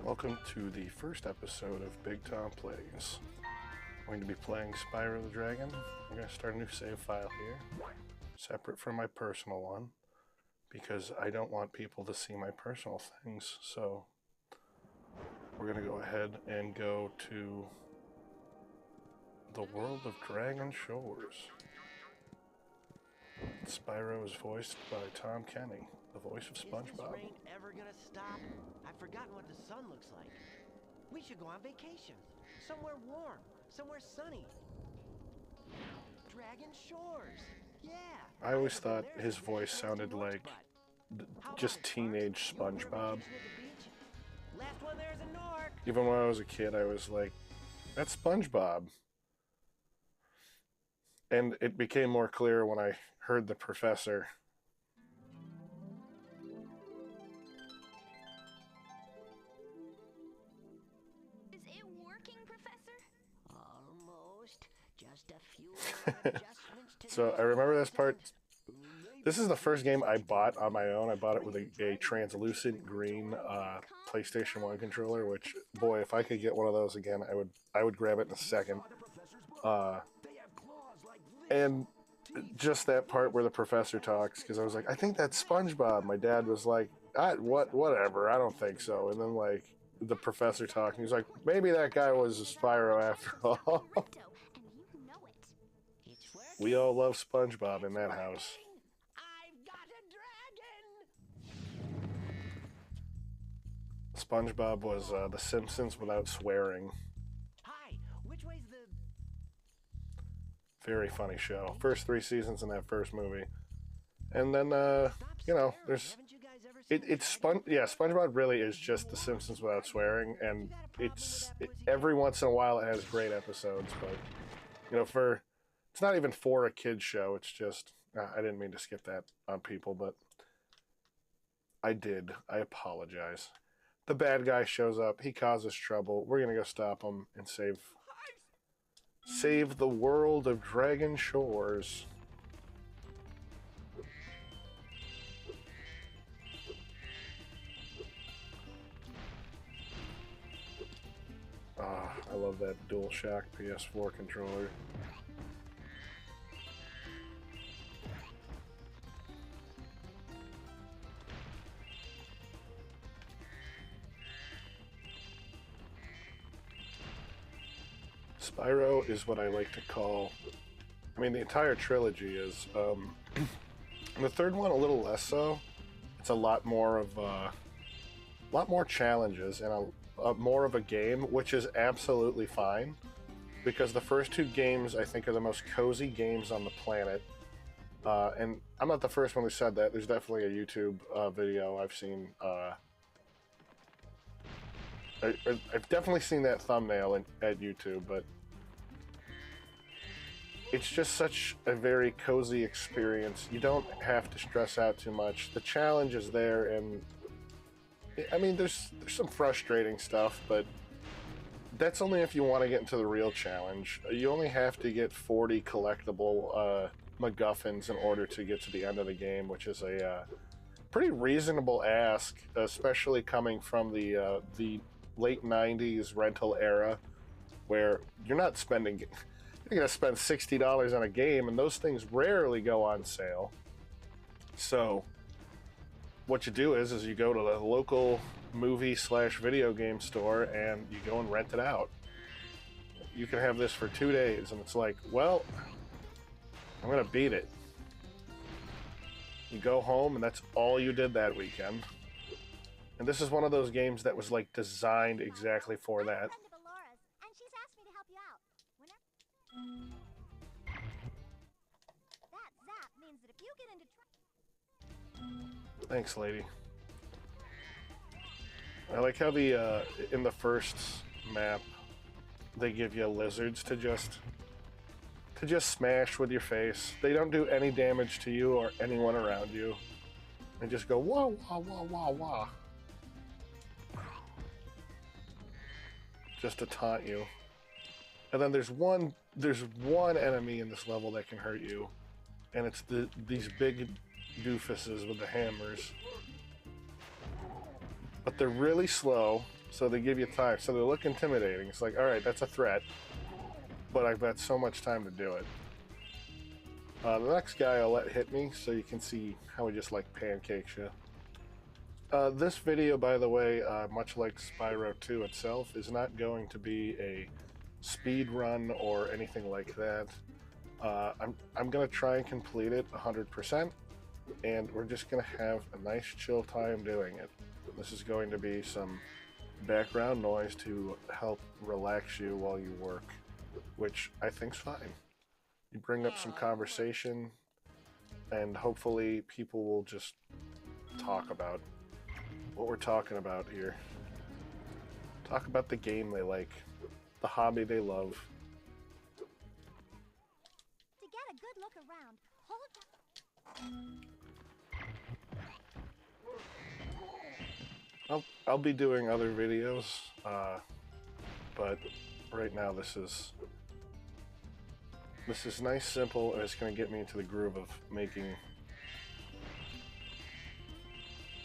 Welcome to the first episode of Big Tom Plays. I'm going to be playing Spyro the Dragon. I'm going to start a new save file here, separate from my personal one, because I don't want people to see my personal things. So we're going to go ahead and go to the world of Dragon Shores. Spyro is voiced by Tom Kenny, the voice of SpongeBob. Is this rain ever gonna stop? I've forgotten what the sun looks like. We should go on vacation. Somewhere warm. Somewhere sunny. Dragon Shores. Yeah. I always thought his voice sounded like just teenage SpongeBob. Last one there's a Nork. Even when I was a kid, I was like, that's SpongeBob. And it became more clear when I heard the professor. Is it working, Professor? Almost. Just a few adjustments to So I remember this part. This is the first game I bought on my own. I bought it with a translucent green PlayStation 1 controller, which, boy, if I could get one of those again, I would grab it in a second. And just that part where the professor talks, because I was like, I think that's SpongeBob. My dad was like, whatever, I don't think so. And then, like, the professor talking, he's like, maybe that guy was a Spyro after all. Ripto, and you know it. It's working. We all love SpongeBob in that house. I've got a dragon. SpongeBob was The Simpsons without swearing. Hi. Which way's the? Very funny show. First 3 seasons in that first movie. And then, you know, there's... Haven't you guys ever seen SpongeBob really is just The Simpsons without swearing, and every once in a while it has great episodes, but, you know, it's not even for a kid's show, it's just, I didn't mean to skip that on people, but I did. I apologize. The bad guy shows up, he causes trouble, we're gonna go stop him and save the world of Dragon Shores. I love that DualShock PS4 controller. Spyro is what I like to call... I mean, the entire trilogy is... the third one, a little less so. It's a lot more of... lot more challenges and more of a game, which is absolutely fine. Because the first 2 games, I think, are the most cozy games on the planet. And I'm not the first one who said that. There's definitely a YouTube video I've seen... I've definitely seen that thumbnail at YouTube, but it's just such a very cozy experience. You don't have to stress out too much. The challenge is there, and I mean, there's some frustrating stuff, but that's only if you want to get into the real challenge. You only have to get 40 collectible MacGuffins in order to get to the end of the game, which is a pretty reasonable ask, especially coming from the late 90s rental era, where you're not spending... You're going to spend $60 on a game, and those things rarely go on sale. So what you do is you go to the local movie/video game store, and you go and rent it out. You can have this for 2 days, and it's like, well, I'm going to beat it. You go home, and that's all you did that weekend. And this is one of those games that was, like, designed exactly for that. I'm a friend of Alora's, and she's asked me to help you out. That zap means that if you get into Thanks, lady. I like how in the first map, they give you lizards to just smash with your face. They don't do any damage to you or anyone around you. They just go wah wah wah wah wah. Just to taunt you. And then there's one enemy in this level that can hurt you, and it's these big doofuses with the hammers. But they're really slow, So they give you time. So they look intimidating. It's like, all right, that's a threat, but I've got so much time to do it. The next guy I'll let hit me so you can see how he just like pancakes you. This video, by the way, much like Spyro 2 itself, is not going to be a speed run or anything like that. I'm gonna try and complete it 100%, and we're just gonna have a nice chill time doing it. This is going to be some background noise to help relax you while you work, which I think's fine. You bring up some conversation, and hopefully people will just talk about what we're talking about here. Talk about the game they like, the hobby they love. To get a good look around, hold I'll be doing other videos, but right now this is nice, simple, and it's going to get me into the groove of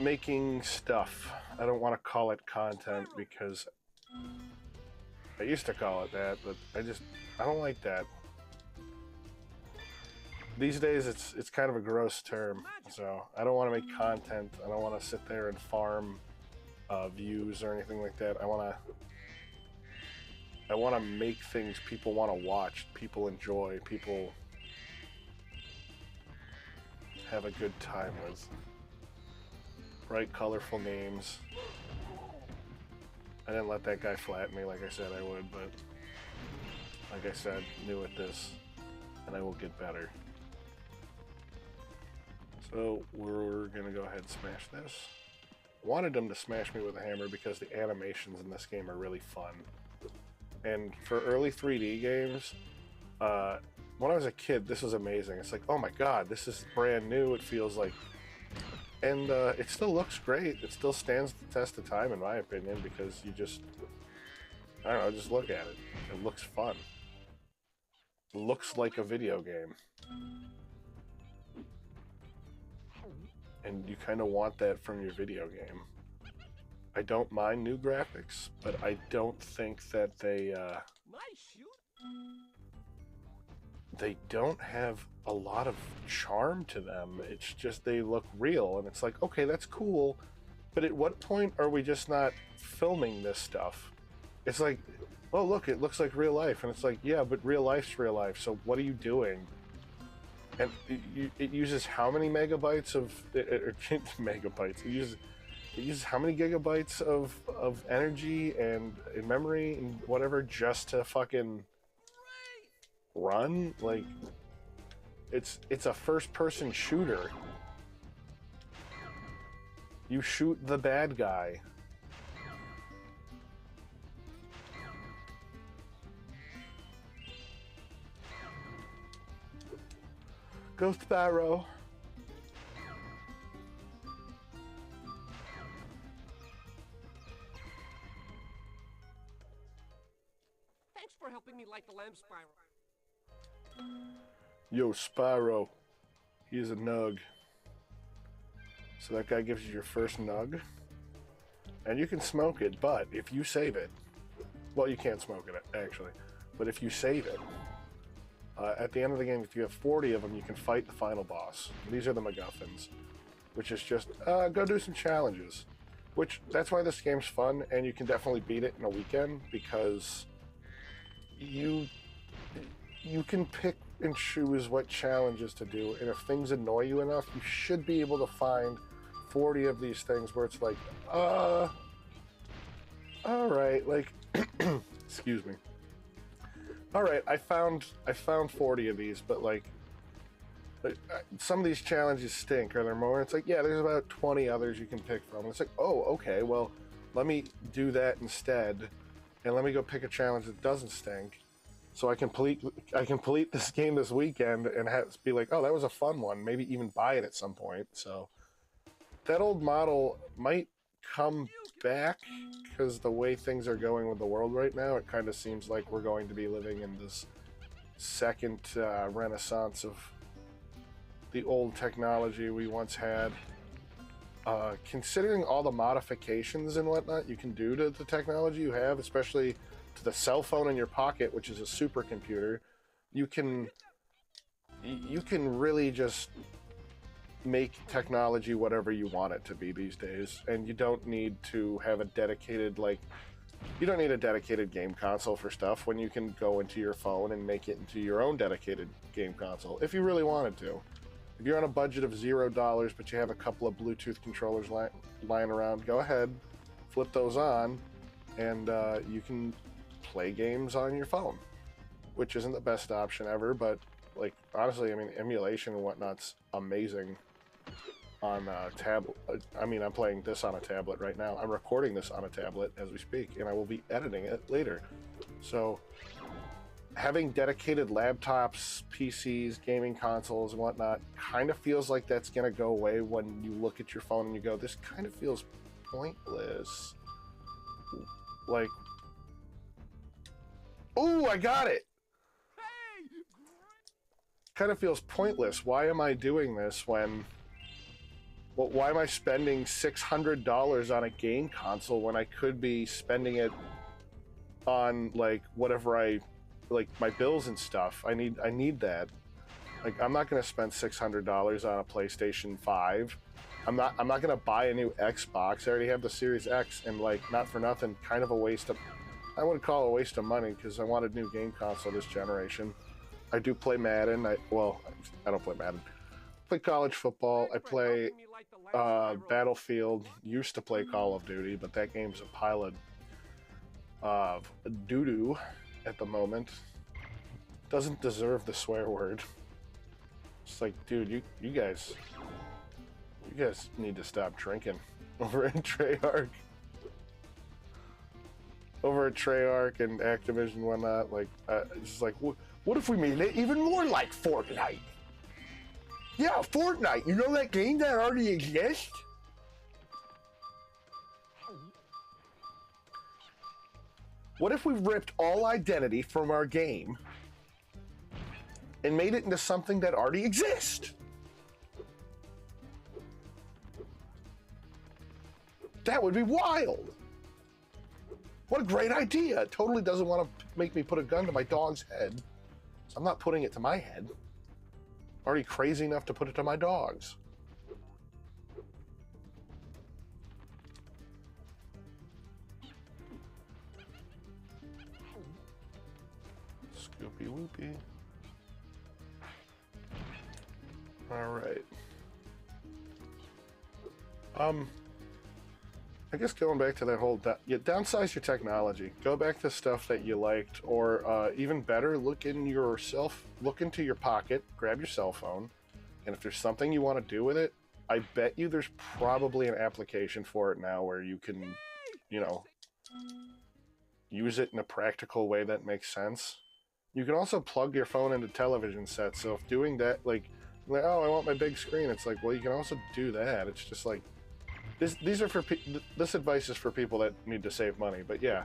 making stuff. I don't want to call it content because I used to call it that, but I don't like that. These days it's kind of a gross term, so I don't want to make content. I don't want to sit there and farm views or anything like that. I want to make things people want to watch, people enjoy, people have a good time with. Bright, colorful games. I didn't let that guy flatten me like I said I would, but like I said, new at this, and I will get better. So we're gonna go ahead and smash this. Wanted him to smash me with a hammer because the animations in this game are really fun. And for early 3D games, when I was a kid, this was amazing. It's like, oh my god, this is brand new. It feels like, and it still looks great. It still stands the test of time, in my opinion, because you just, I don't know, just look at it. It looks fun. It looks like a video game. And you kind of want that from your video game. I don't mind new graphics, but I don't think that they don't have a lot of charm to them. It's just they look real, and it's like, okay, that's cool, but at what point are we just not filming this stuff? It's like, oh look, it looks like real life, and it's like, yeah, but real life's real life, so what are you doing? And it uses how many megabytes of megabytes? It uses how many gigabytes of energy and memory and whatever just to fucking run? Like, it's a first-person shooter. You shoot the bad guy. Go Spyro. Thanks for helping me light the lamp, Spyro. Yo, Spyro. He's a nug. So that guy gives you your first nug. And you can smoke it, but if you save it... Well, you can't smoke it, actually. But if you save it... at the end of the game, if you have 40 of them, you can fight the final boss. These are the MacGuffins, which is just, go do some challenges. Which, that's why this game's fun, and you can definitely beat it in a weekend, because you can pick and choose what challenges to do, and if things annoy you enough, you should be able to find 40 of these things where it's like, alright, like, excuse me. Alright, I found 40 of these, but like some of these challenges stink. Are there more? It's like, yeah, there's about 20 others you can pick from. And it's like, oh, okay, well, let me do that instead, and let me go pick a challenge that doesn't stink, so I complete this game this weekend and be like, oh, that was a fun one. Maybe even buy it at some point. So that old model might come back, because the way things are going with the world right now, it kind of seems like we're going to be living in this second renaissance of the old technology we once had. considering all the modifications and whatnot you can do to the technology you have, especially to the cell phone in your pocket, which is a supercomputer, you can really just make technology whatever you want it to be these days, and you don't need to have a dedicated you don't need a dedicated game console for stuff when you can go into your phone and make it into your own dedicated game console if you really wanted to. If you're on a budget of $0, but you have a couple of Bluetooth controllers lying around, go ahead, flip those on, and you can play games on your phone, which isn't the best option ever, but like honestly, I mean, emulation and whatnot's amazing on a tablet. I mean, I'm playing this on a tablet right now. I'm recording this on a tablet as we speak, and I will be editing it later. So having dedicated laptops, PCs, gaming consoles, and whatnot kind of feels like that's going to go away when you look at your phone and you go, this kind of feels pointless. Like, ooh, I got it! Kind of feels pointless. Why am I doing this when... Well, why am I spending $600 on a game console when I could be spending it on, like, whatever like my bills and stuff? I need that. Like, I'm not gonna spend $600 on a PlayStation 5. I'm not gonna buy a new Xbox. I already have the Series X, and like, not for nothing, kind of a waste of, I wouldn't call it a waste of money because I want a new game console this generation. I do play Madden. I don't play Madden. I play college football. I play Battlefield. Used to play Call of Duty, but that game's a pile of doo-doo at the moment. Doesn't deserve the swear word. It's like, dude, you guys need to stop drinking over in Treyarch. Over at Treyarch and Activision and whatnot. Like, it's just like, what if we made it even more like Fortnite? Yeah, Fortnite. You know that game that already exists? What if we ripped all identity from our game and made it into something that already exists? That would be wild. What a great idea. It totally doesn't want to make me put a gun to my dog's head. So I'm not putting it to my head. I'm already crazy enough to put it to my dog's. Scoopy whoopy. All right. I guess going back to that whole, downsize your technology. Go back to stuff that you liked, or even better, look into your pocket, grab your cell phone, and if there's something you want to do with it, I bet you there's probably an application for it now where you can, use it in a practical way that makes sense. You can also plug your phone into television sets, so if doing that, like, oh, I want my big screen, it's like, well, you can also do that. It's just like, this advice is for people that need to save money. But yeah,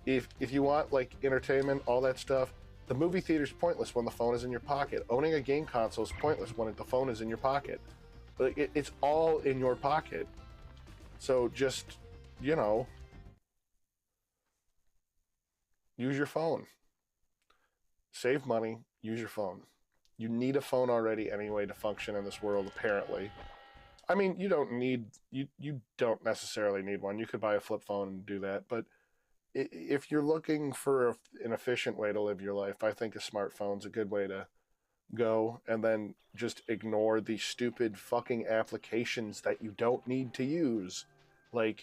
if you want like entertainment, all that stuff, the movie theater's pointless when the phone is in your pocket. Owning a game console is pointless when the phone is in your pocket. But it's all in your pocket. So just, use your phone. Save money, use your phone. You need a phone already anyway to function in this world, apparently. I mean, you don't necessarily need one. You could buy a flip phone and do that. But if you're looking for an efficient way to live your life, I think a smartphone's a good way to go. And then just ignore the stupid fucking applications that you don't need to use. Like,